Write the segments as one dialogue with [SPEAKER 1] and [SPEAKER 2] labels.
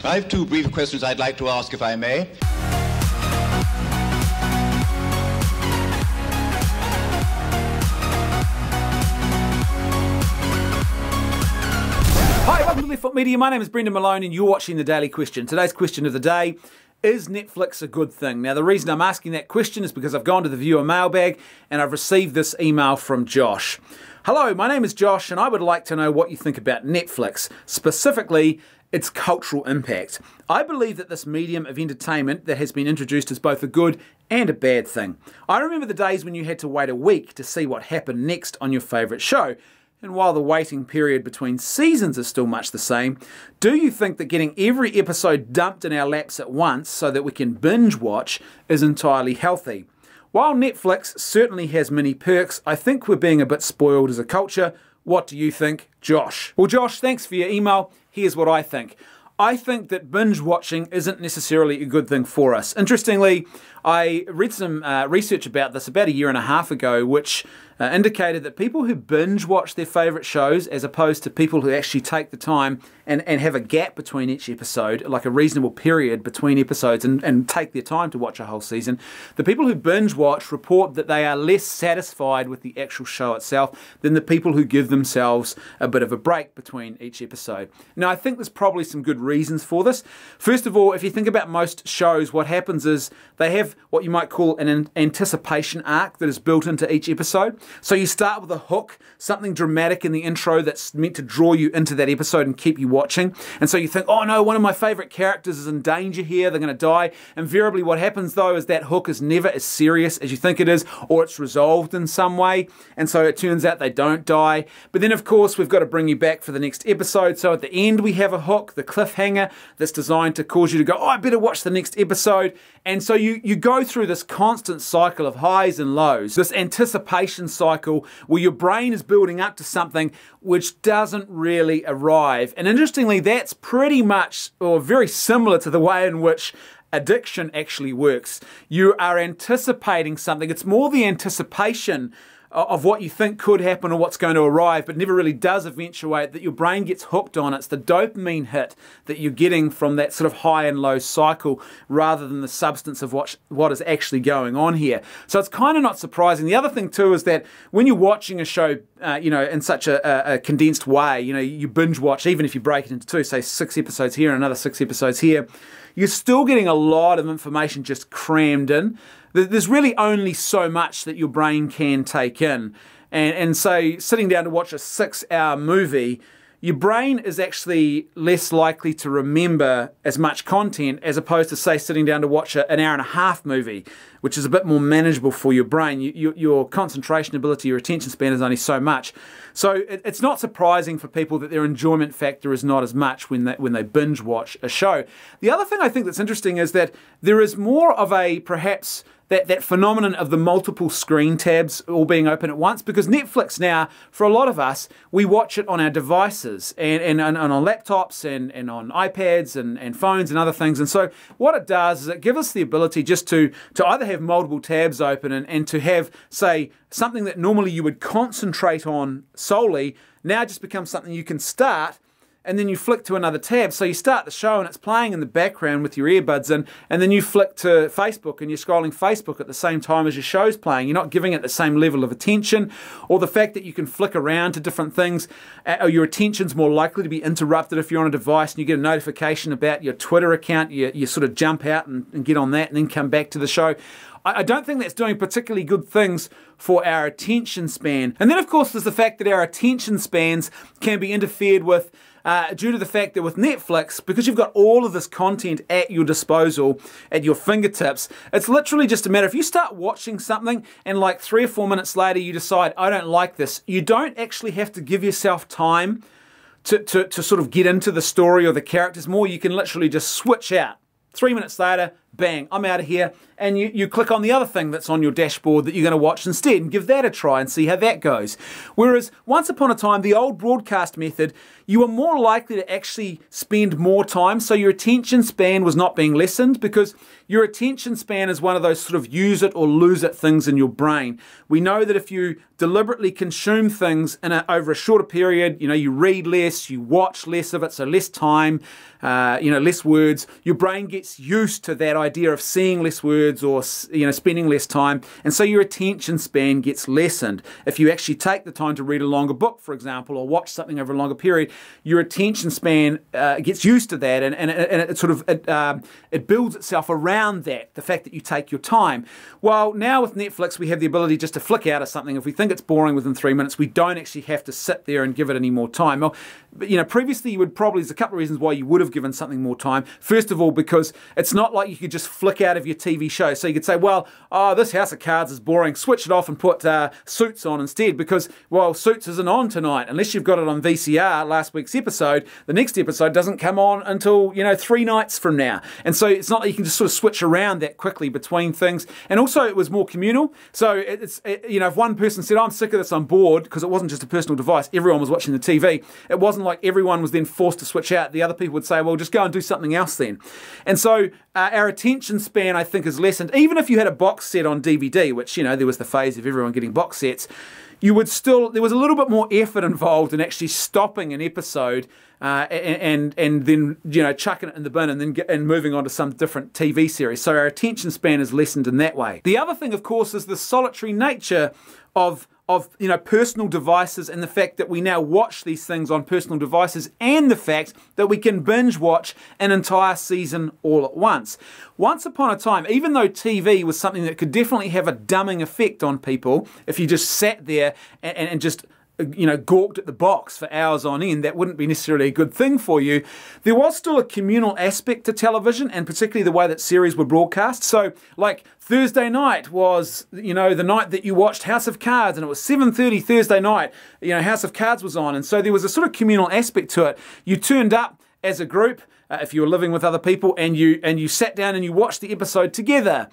[SPEAKER 1] I have two brief questions I'd like to ask, if I may.
[SPEAKER 2] Hi, welcome to Left Foot Media. My name is Brendan Malone and you're watching The Daily Question. Today's question of the day: is Netflix a good thing? Now, the reason I'm asking that question is because I've gone to the viewer mailbag and I've received this email from Josh. Hello, my name is Josh and I would like to know what you think about Netflix, specifically its cultural impact. I believe that this medium of entertainment that has been introduced is both a good and a bad thing. I remember the days when you had to wait a week to see what happened next on your favourite show. And while the waiting period between seasons is still much the same, do you think that getting every episode dumped in our laps at once so that we can binge watch is entirely healthy? While Netflix certainly has many perks, I think we're being a bit spoiled as a culture. What do you think, Josh? Well, Josh, thanks for your email. Here's what I think. I think that binge watching isn't necessarily a good thing for us. Interestingly, I read some research about this about a year and a half ago, which indicated that people who binge watch their favourite shows, as opposed to people who actually take the time and have a gap between each episode, like a reasonable period between episodes, and take their time to watch a whole season, the people who binge watch report that they are less satisfied with the actual show itself than the people who give themselves a bit of a break between each episode. Now, I think there's probably some good reasons for this. First of all, if you think about most shows, what happens is they have what you might call an anticipation arc that is built into each episode. So you start with a hook, something dramatic in the intro that's meant to draw you into that episode and keep you watching. And so you think, oh no, one of my favourite characters is in danger here, they're going to die. Invariably what happens though is that hook is never as serious as you think it is, or it's resolved in some way. And so it turns out they don't die. But then of course we've got to bring you back for the next episode. So at the end we have a hook, the cliffhanger, that's designed to cause you to go, oh, I better watch the next episode. And so you go through this constant cycle of highs and lows, this anticipation cycle where your brain is building up to something which doesn't really arrive. And interestingly, that's pretty much, or very similar to the way in which addiction actually works. You are anticipating something. It's more the anticipation of what you think could happen or what's going to arrive, but never really does eventuate, that your brain gets hooked on. It's the dopamine hit that you're getting from that sort of high and low cycle rather than the substance of what is actually going on here. So it's kind of not surprising. The other thing too is that when you're watching a show in such a condensed way, you binge watch, even if you break it into two, say 6 episodes here and another 6 episodes here, you're still getting a lot of information just crammed in. There's really only so much that your brain can take in. And so sitting down to watch a 6-hour movie, your brain is actually less likely to remember as much content as opposed to, say, sitting down to watch an hour-and-a-half movie, which is a bit more manageable for your brain. Your concentration ability, your attention span is only so much. So it's not surprising for people that their enjoyment factor is not as much when they binge watch a show. The other thing I think that's interesting is that there is more of a, perhaps, that phenomenon of the multiple screen tabs all being open at once, because Netflix now, for a lot of us, we watch it on our devices and on laptops and on iPads and phones and other things. And so what it does is it gives us the ability just to either have multiple tabs open and to have, say, something that normally you would concentrate on solely, now just becomes something you can start and then you flick to another tab. So you start the show and it's playing in the background with your earbuds in, and then you flick to Facebook and you're scrolling Facebook at the same time as your show's playing. You're not giving it the same level of attention, or the fact that you can flick around to different things, or your attention's more likely to be interrupted if you're on a device and you get a notification about your Twitter account, you sort of jump out and get on that and then come back to the show. I don't think that's doing particularly good things for our attention span. And then of course there's the fact that our attention spans can be interfered with due to the fact that with Netflix, because you've got all of this content at your disposal, at your fingertips, it's literally just a matter, if you start watching something and like 3 or 4 minutes later you decide, I don't like this, you don't actually have to give yourself time to sort of get into the story or the characters more. You can literally just switch out. 3 minutes later, bang, I'm out of here, and you click on the other thing that's on your dashboard that you're going to watch instead and give that a try and see how that goes. Whereas once upon a time, the old broadcast method, you were more likely to actually spend more time, so your attention span was not being lessened, because your attention span is one of those sort of use it or lose it things in your brain. We know that if you deliberately consume things over a shorter period, you read less, you watch less of it, so less time, less words, your brain gets used to that idea of seeing less words or spending less time, and so your attention span gets lessened. If you actually take the time to read a longer book, for example, or watch something over a longer period, your attention span gets used to that, and it builds itself around that, the fact that you take your time. Well, now with Netflix, we have the ability just to flick out of something. If we think it's boring within 3 minutes, we don't actually have to sit there and give it any more time. Well, previously there's a couple of reasons why you would have given something more time. First of all, because it's not like you could just flick out of your TV show. So you could say, well, this House of Cards is boring, switch it off and put Suits on instead, because, well, Suits isn't on tonight. Unless you've got it on VCR, last week's episode, the next episode doesn't come on until, 3 nights from now. And so it's not like you can just sort of switch around that quickly between things. And also it was more communal. So if one person said, I'm sick of this, I'm bored, because it wasn't just a personal device, everyone was watching the TV. It wasn't like everyone was then forced to switch out. The other people would say, well, just go and do something else then. And so our attention span, I think, is lessened. Even if you had a box set on DVD, which, there was the phase of everyone getting box sets, there was a little bit more effort involved in actually stopping an episode and then chucking it in the bin and moving on to some different TV series. So our attention span is lessened in that way. The other thing, of course, is the solitary nature of personal devices, and the fact that we now watch these things on personal devices, and the fact that we can binge watch an entire season all at once. Once upon a time, even though TV was something that could definitely have a dumbing effect on people, if you just sat there and just gawked at the box for hours on end, that wouldn't be necessarily a good thing for you. There was still a communal aspect to television, and particularly the way that series were broadcast. So, like, Thursday night was, the night that you watched House of Cards, and it was 7:30 Thursday night, House of Cards was on, and so there was a sort of communal aspect to it. You turned up as a group, if you were living with other people, and you sat down and you watched the episode together,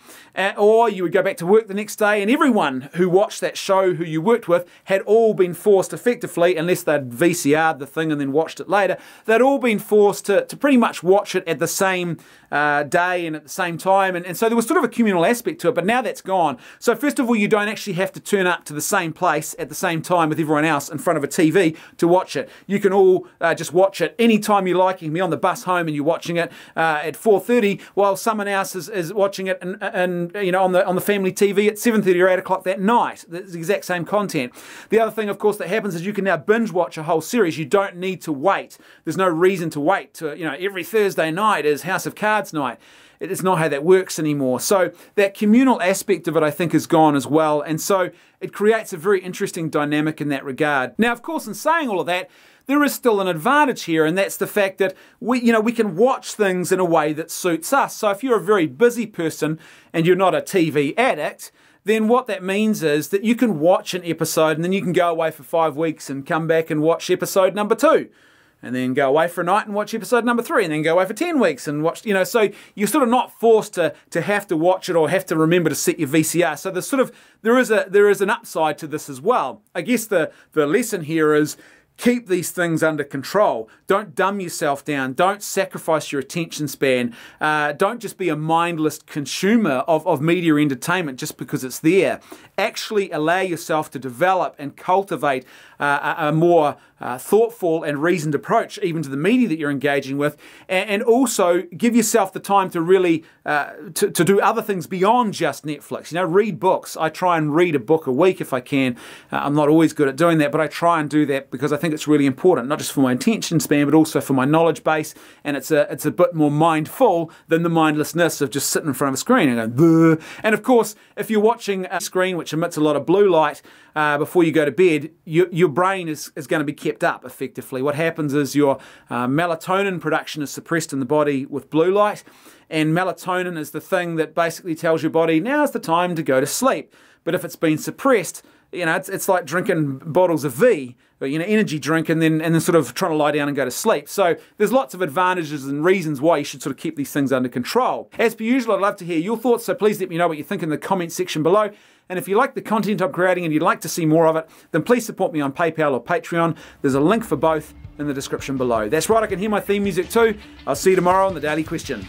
[SPEAKER 2] or you would go back to work the next day, and everyone who watched that show who you worked with had all been forced effectively, unless they'd VCR'd the thing and then watched it later, they'd all been forced to pretty much watch it at the same day and at the same time, and so there was sort of a communal aspect to it, but now that's gone. So first of all, you don't actually have to turn up to the same place at the same time with everyone else in front of a TV to watch it. You can all just watch it anytime you like. You can be on the bus home and you're watching it at 4:30 while someone else is watching it and on the family TV at 7:30 or 8 o'clock that night. It's the exact same content. The other thing, of course, that happens is you can now binge watch a whole series. You don't need to wait. There's no reason to wait to, every Thursday night is House of Cards night. It's not how that works anymore. So that communal aspect of it, I think, is gone as well. And so it creates a very interesting dynamic in that regard. Now, of course, in saying all of that, there is still an advantage here, and that's the fact that we can watch things in a way that suits us. So if you're a very busy person and you're not a TV addict, then what that means is that you can watch an episode and then you can go away for 5 weeks and come back and watch episode number 2. And then go away for a night and watch episode number 3, and then go away for 10 weeks and watch, so you're sort of not forced to have to watch it or have to remember to set your VCR. So there is an upside to this as well. I guess the lesson here is keep these things under control. Don't dumb yourself down. Don't sacrifice your attention span. Don't just be a mindless consumer of media entertainment just because it's there. Actually allow yourself to develop and cultivate a more thoughtful and reasoned approach even to the media that you're engaging with, and also give yourself the time to really to do other things beyond just Netflix. Read books. I try and read a book a week if I can. I'm not always good at doing that, but I try and do that because I think it's really important, not just for my attention span, but also for my knowledge base, and it's a bit more mindful than the mindlessness of just sitting in front of a screen and going, bleh. And of course, if you're watching a screen which emits a lot of blue light before you go to bed, your brain is going to be kept up effectively. What happens is your melatonin production is suppressed in the body with blue light, and melatonin is the thing that basically tells your body, now's the time to go to sleep. But if it's been suppressed, you know, it's like drinking bottles of V, or, you know, energy drink, and then sort of trying to lie down and go to sleep. So there's lots of advantages and reasons why you should sort of keep these things under control. As per usual, I'd love to hear your thoughts, so please let me know what you think in the comment section below. And if you like the content I'm creating and you'd like to see more of it, then please support me on PayPal or Patreon. There's a link for both in the description below. That's right, I can hear my theme music too. I'll see you tomorrow on The Daily Question.